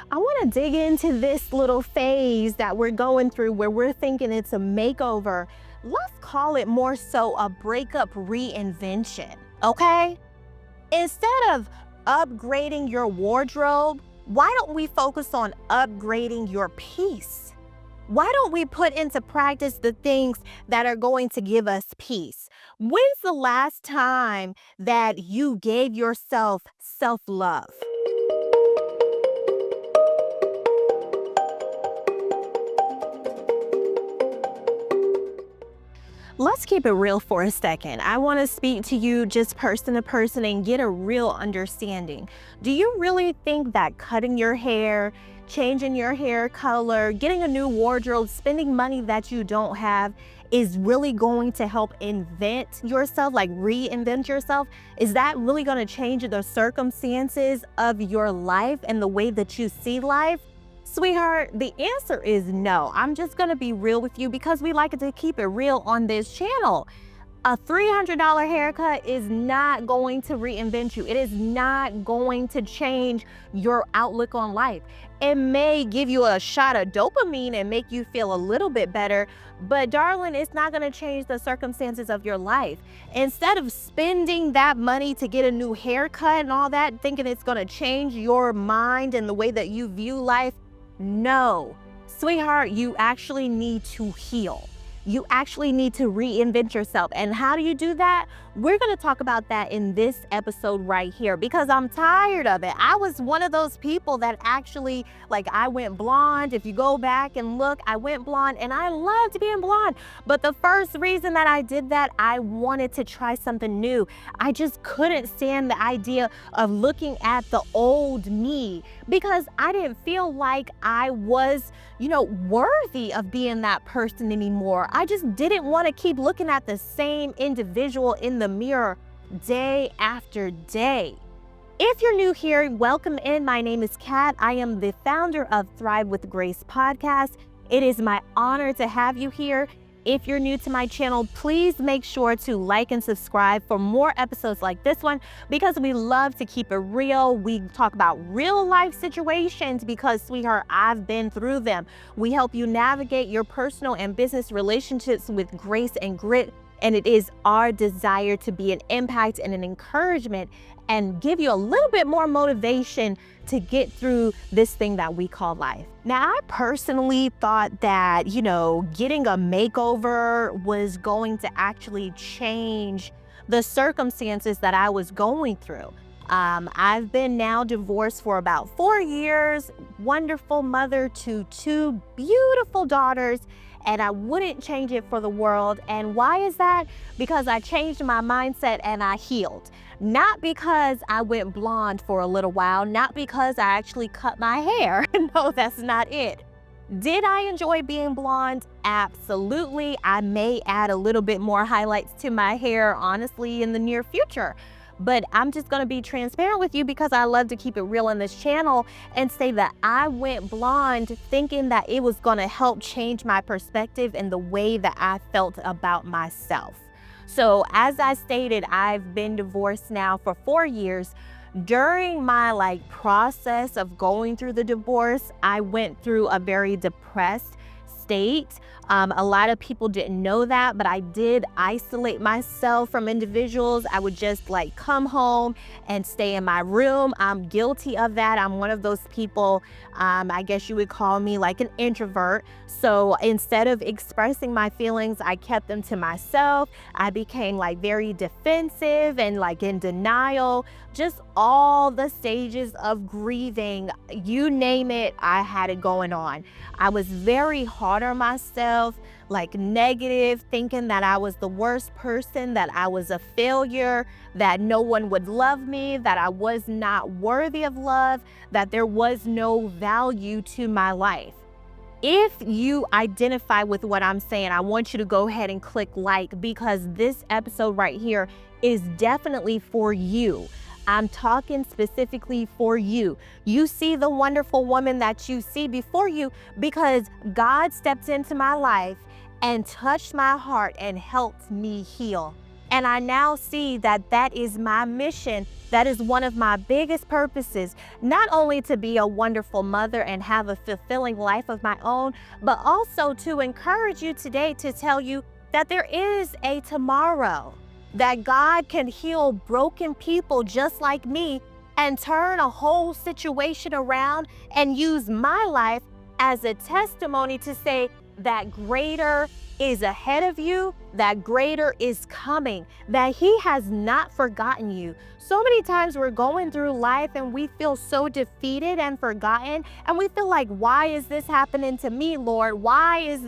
I want to dig into this little phase that we're going through where we're thinking it's a makeover. Let's call it more so a breakup reinvention, okay? Instead of upgrading your wardrobe, why don't we focus on upgrading your peace? Why don't we put into practice the things that are going to give us peace? When's the last time that you gave yourself self-love? Let's keep it real for a second. I want to speak to you just person to person and get a real understanding. Do you really think that cutting your hair, changing your hair color, getting a new wardrobe, spending money that you don't have is really going to help invent yourself, like reinvent yourself? Is that really going to change the circumstances of your life and the way that you see life? Sweetheart, the answer is no. I'm just going to be real with you because we like to keep it real on this channel. A $300 haircut is not going to reinvent you. It is not going to change your outlook on life. It may give you a shot of dopamine and make you feel a little bit better, but darling, it's not going to change the circumstances of your life. Instead of spending that money to get a new haircut and all that, thinking it's going to change your mind and the way that you view life, no, sweetheart, you actually need to heal. You actually need to reinvent yourself. And how do you do that? We're going to talk about that in this episode right here because I'm tired of it. I was one of those people that actually, I went blonde. If you go back and look, I went blonde and I loved being blonde. But the first reason that I did that, I wanted to try something new. I just couldn't stand the idea of looking at the old me because I didn't feel like I was, worthy of being that person anymore. I just didn't want to keep looking at the same individual in the mirror day after day. If you're new here, welcome in. My name is Kat. I am the founder of Thrive with Grace podcast. It is my honor to have you here. If you're new to my channel, please make sure to like and subscribe for more episodes like this one because we love to keep it real. We talk about real life situations because, sweetheart, I've been through them. We help you navigate your personal and business relationships with grace and grit. And it is our desire to be an impact and an encouragement and give you a little bit more motivation to get through this thing that we call life. Now, I personally thought that, getting a makeover was going to actually change the circumstances that I was going through. I've been now divorced for about 4 years, wonderful mother to 2 beautiful daughters, and I wouldn't change it for the world. And why is that? Because I changed my mindset and I healed. Not because I went blonde for a little while, not because I actually cut my hair. No, that's not it. Did I enjoy being blonde? Absolutely. I may add a little bit more highlights to my hair, honestly, in the near future. But I'm just going to be transparent with you because I love to keep it real on this channel and say that I went blonde thinking that it was going to help change my perspective and the way that I felt about myself. So as I stated, I've been divorced now for 4 years. During my process of going through the divorce, I went through a very depressed state. A lot of people didn't know that, but I did isolate myself from individuals. I would just come home and stay in my room. I'm guilty of that. I'm one of those people, I guess you would call me an introvert. So instead of expressing my feelings, I kept them to myself. I became very defensive and in denial. Just all the stages of grieving, you name it, I had it going on. I was very hard on myself, negative, thinking that I was the worst person, that I was a failure, that no one would love me, that I was not worthy of love, that there was no value to my life. If you identify with what I'm saying, I want you to go ahead and click like because this episode right here is definitely for you. I'm talking specifically for you. You see the wonderful woman that you see before you because God stepped into my life and touched my heart and helped me heal. And I now see that that is my mission. That is one of my biggest purposes, not only to be a wonderful mother and have a fulfilling life of my own, but also to encourage you today to tell you that there is a tomorrow, that God can heal broken people just like me and turn a whole situation around and use my life as a testimony to say that greater is ahead of you, that greater is coming, that He has not forgotten you. So many times we're going through life and we feel so defeated and forgotten, and we feel like, why is this happening to me, Lord? Why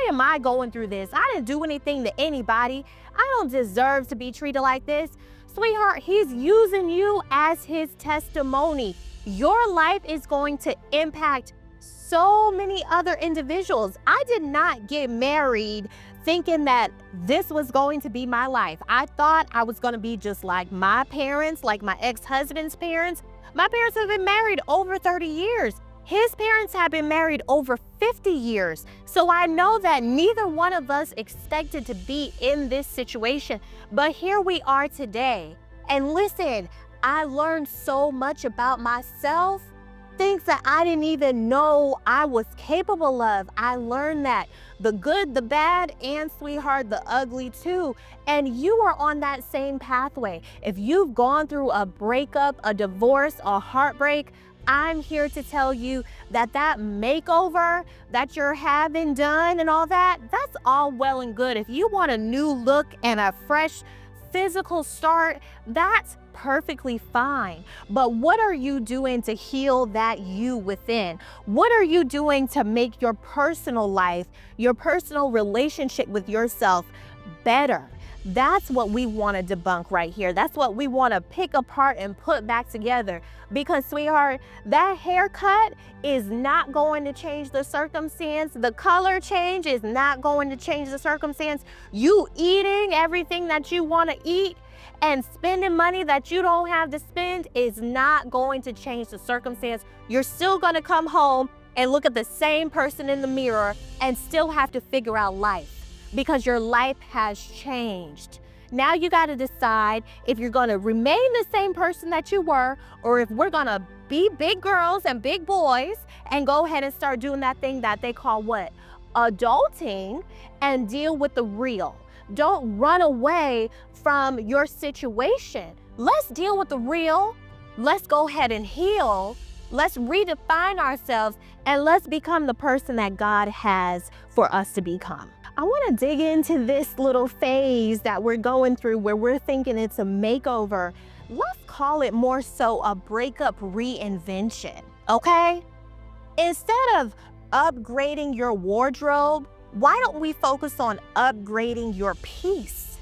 am I going through this? I didn't do anything to anybody. I don't deserve to be treated like this. Sweetheart, He's using you as His testimony. Your life is going to impact so many other individuals. I did not get married thinking that this was going to be my life. I thought I was going to be just like my parents, like my ex-husband's parents. My parents have been married over 30 years. His parents have been married over 50 years. So I know that neither one of us expected to be in this situation, but here we are today. And listen, I learned so much about myself, things that I didn't even know I was capable of. I learned that the good, the bad, and sweetheart, the ugly too. And you are on that same pathway. If you've gone through a breakup, a divorce, a heartbreak, I'm here to tell you that that makeover that you're having done and all that, that's all well and good. If you want a new look and a fresh physical start, that's perfectly fine. But what are you doing to heal that you within? What are you doing to make your personal life, your personal relationship with yourself better? That's what we want to debunk right here. That's what we want to pick apart and put back together. Because, sweetheart, that haircut is not going to change the circumstance. The color change is not going to change the circumstance. You eating everything that you want to eat and spending money that you don't have to spend is not going to change the circumstance. You're still going to come home and look at the same person in the mirror and still have to figure out life, because your life has changed. Now you got to decide if you're going to remain the same person that you were, or if we're going to be big girls and big boys and go ahead and start doing that thing that they call what? Adulting, and deal with the real. Don't run away from your situation. Let's deal with the real. Let's go ahead and heal. Let's redefine ourselves, and let's become the person that God has for us to become. I want to dig into this little phase that we're going through where we're thinking it's a makeover. Let's call it more so a breakup reinvention, okay? Instead of upgrading your wardrobe, why don't we focus on upgrading your peace?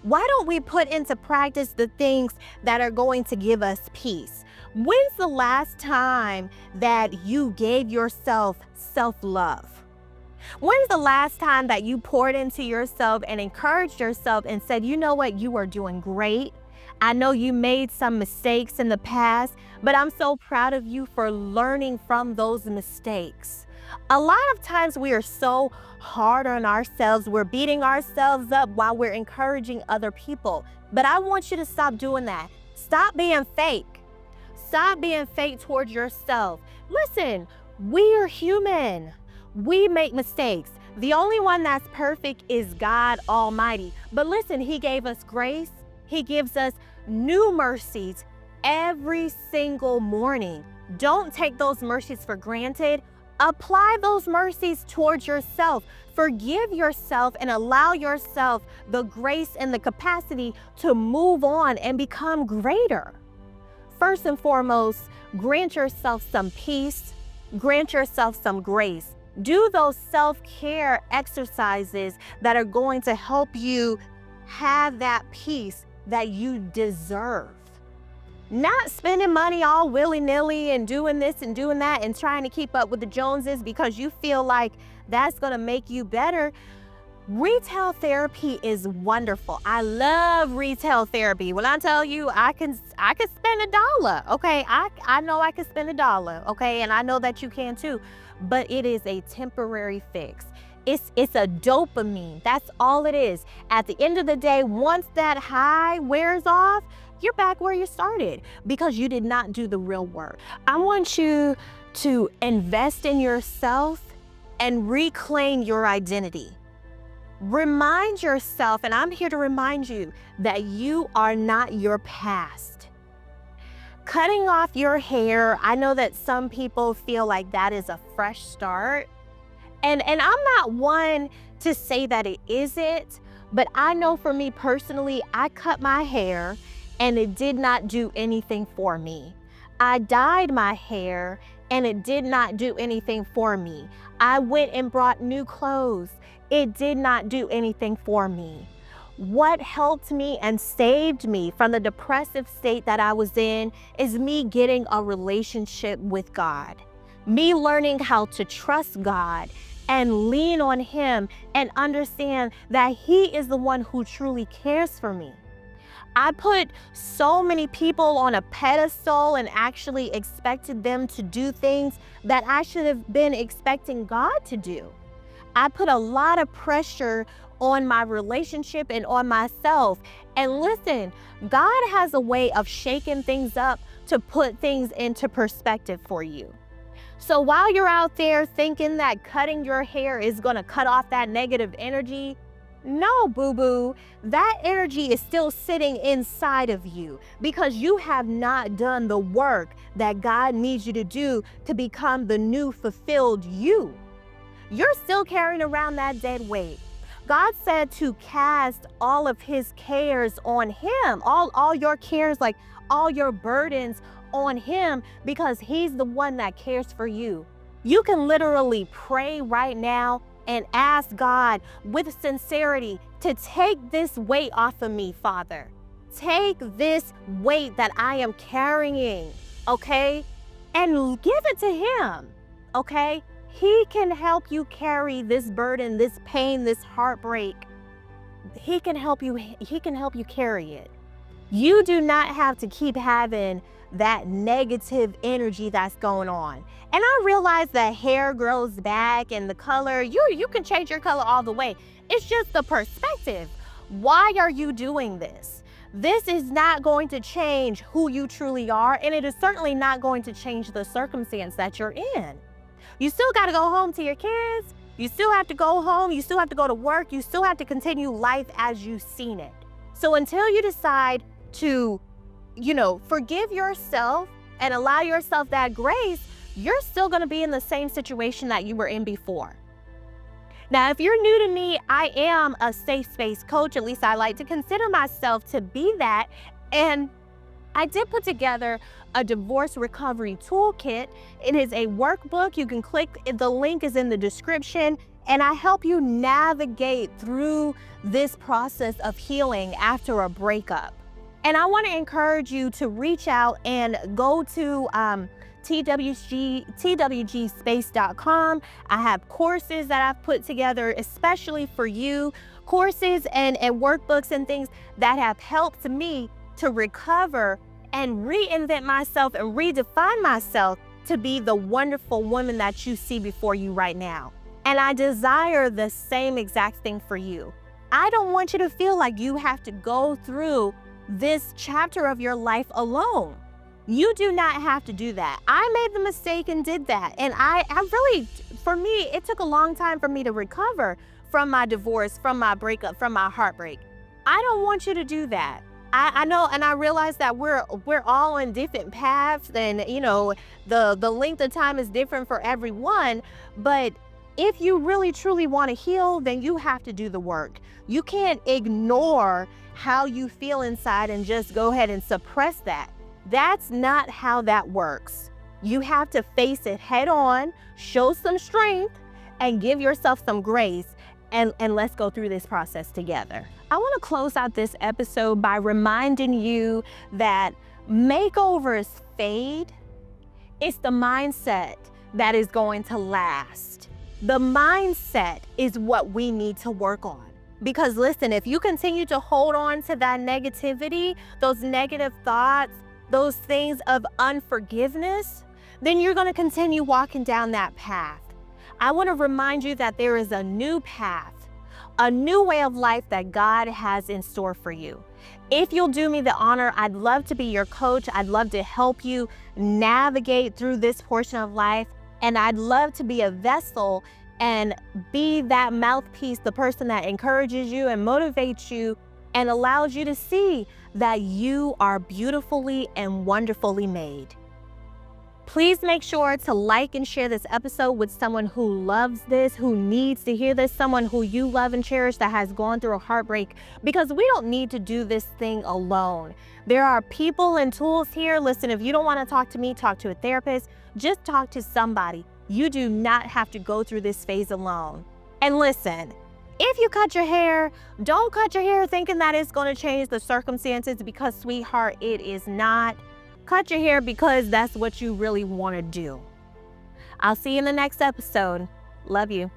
Why don't we put into practice the things that are going to give us peace? When's the last time that you gave yourself self-love? When's the last time that you poured into yourself and encouraged yourself and said, you know what, you are doing great. I know you made some mistakes in the past, but I'm so proud of you for learning from those mistakes. A lot of times we are so hard on ourselves. We're beating ourselves up while we're encouraging other people. But I want you to stop doing that. Stop being fake. Stop being fake towards yourself. Listen, we are human. We make mistakes. The only one that's perfect is God Almighty. But listen, He gave us grace. He gives us new mercies every single morning. Don't take those mercies for granted. Apply those mercies towards yourself. Forgive yourself and allow yourself the grace and the capacity to move on and become greater. First and foremost, grant yourself some peace. Grant yourself some grace. Do those self-care exercises that are going to help you have that peace that you deserve. Not spending money all willy-nilly and doing this and doing that and trying to keep up with the Joneses because you feel like that's going to make you better. Retail therapy is wonderful. I love retail therapy. When I tell you I can spend $1, okay? I know I can spend $1, okay? And I know that you can too. But it is a temporary fix. It's a dopamine. That's all it is. At the end of the day, once that high wears off, you're back where you started because you did not do the real work. I want you to invest in yourself and reclaim your identity. Remind yourself, and I'm here to remind you, that you are not your past. Cutting off your hair, I know that some people feel like that is a fresh start. And I'm not one to say that it isn't, but I know for me personally, I cut my hair and it did not do anything for me. I dyed my hair and it did not do anything for me. I went and brought new clothes. It did not do anything for me. What helped me and saved me from the depressive state that I was in is me getting a relationship with God. Me learning how to trust God and lean on Him and understand that He is the one who truly cares for me. I put so many people on a pedestal and actually expected them to do things that I should have been expecting God to do. I put a lot of pressure on my relationship and on myself. And listen, God has a way of shaking things up to put things into perspective for you. So while you're out there thinking that cutting your hair is gonna cut off that negative energy, no, boo-boo, that energy is still sitting inside of you because you have not done the work that God needs you to do to become the new fulfilled you. You're still carrying around that dead weight. God said to cast all of His cares on Him, all your cares, like all your burdens on Him, because He's the one that cares for you. You can literally pray right now and ask God with sincerity to take this weight off of me, Father. Take this weight that I am carrying, okay? And give it to Him, okay? He can help you carry this burden, this pain, this heartbreak. He can help you carry it. You do not have to keep having that negative energy that's going on. And I realize that hair grows back and the color, you can change your color all the way. It's just the perspective. Why are you doing this? This is not going to change who you truly are, and it is certainly not going to change the circumstance that you're in. You still got to go home to your kids. You still have to go home. You still have to go to work. You still have to continue life as you've seen it. So until you decide to, forgive yourself and allow yourself that grace, you're still going to be in the same situation that you were in before. Now, if you're new to me, I am a safe space coach. At least I like to consider myself to be that. And I did put together a divorce recovery toolkit. It is a workbook. You can click, the link is in the description, and I help you navigate through this process of healing after a breakup. And I want to encourage you to reach out and go to TWGspace.com. I have courses that I've put together especially for you, courses and workbooks and things that have helped me to recover and reinvent myself and redefine myself to be the wonderful woman that you see before you right now. And I desire the same exact thing for you. I don't want you to feel like you have to go through this chapter of your life alone. You do not have to do that. I made the mistake and did that. And I really, for me, it took a long time for me to recover from my divorce, from my breakup, from my heartbreak. I don't want you to do that. I know, and I realize that we're all on different paths, and the length of time is different for everyone. But if you really truly want to heal, then you have to do the work. You can't ignore how you feel inside and just go ahead and suppress that. That's not how that works. You have to face it head on, show some strength, and give yourself some grace, and let's go through this process together. I want to close out this episode by reminding you that makeovers fade. It's the mindset that is going to last. The mindset is what we need to work on. Because listen, if you continue to hold on to that negativity, those negative thoughts, those things of unforgiveness, then you're going to continue walking down that path. I want to remind you that there is a new path, a new way of life that God has in store for you. If you'll do me the honor, I'd love to be your coach. I'd love to help you navigate through this portion of life. And I'd love to be a vessel and be that mouthpiece, the person that encourages you and motivates you and allows you to see that you are beautifully and wonderfully made. Please make sure to like and share this episode with someone who loves this, who needs to hear this, someone who you love and cherish that has gone through a heartbreak, because we don't need to do this thing alone. There are people and tools here. Listen, if you don't want to talk to me, talk to a therapist. Just talk to somebody. You do not have to go through this phase alone. And listen, if you cut your hair, don't cut your hair thinking that it's going to change the circumstances, because, sweetheart, it is not. Cut your hair because that's what you really want to do. I'll see you in the next episode. Love you.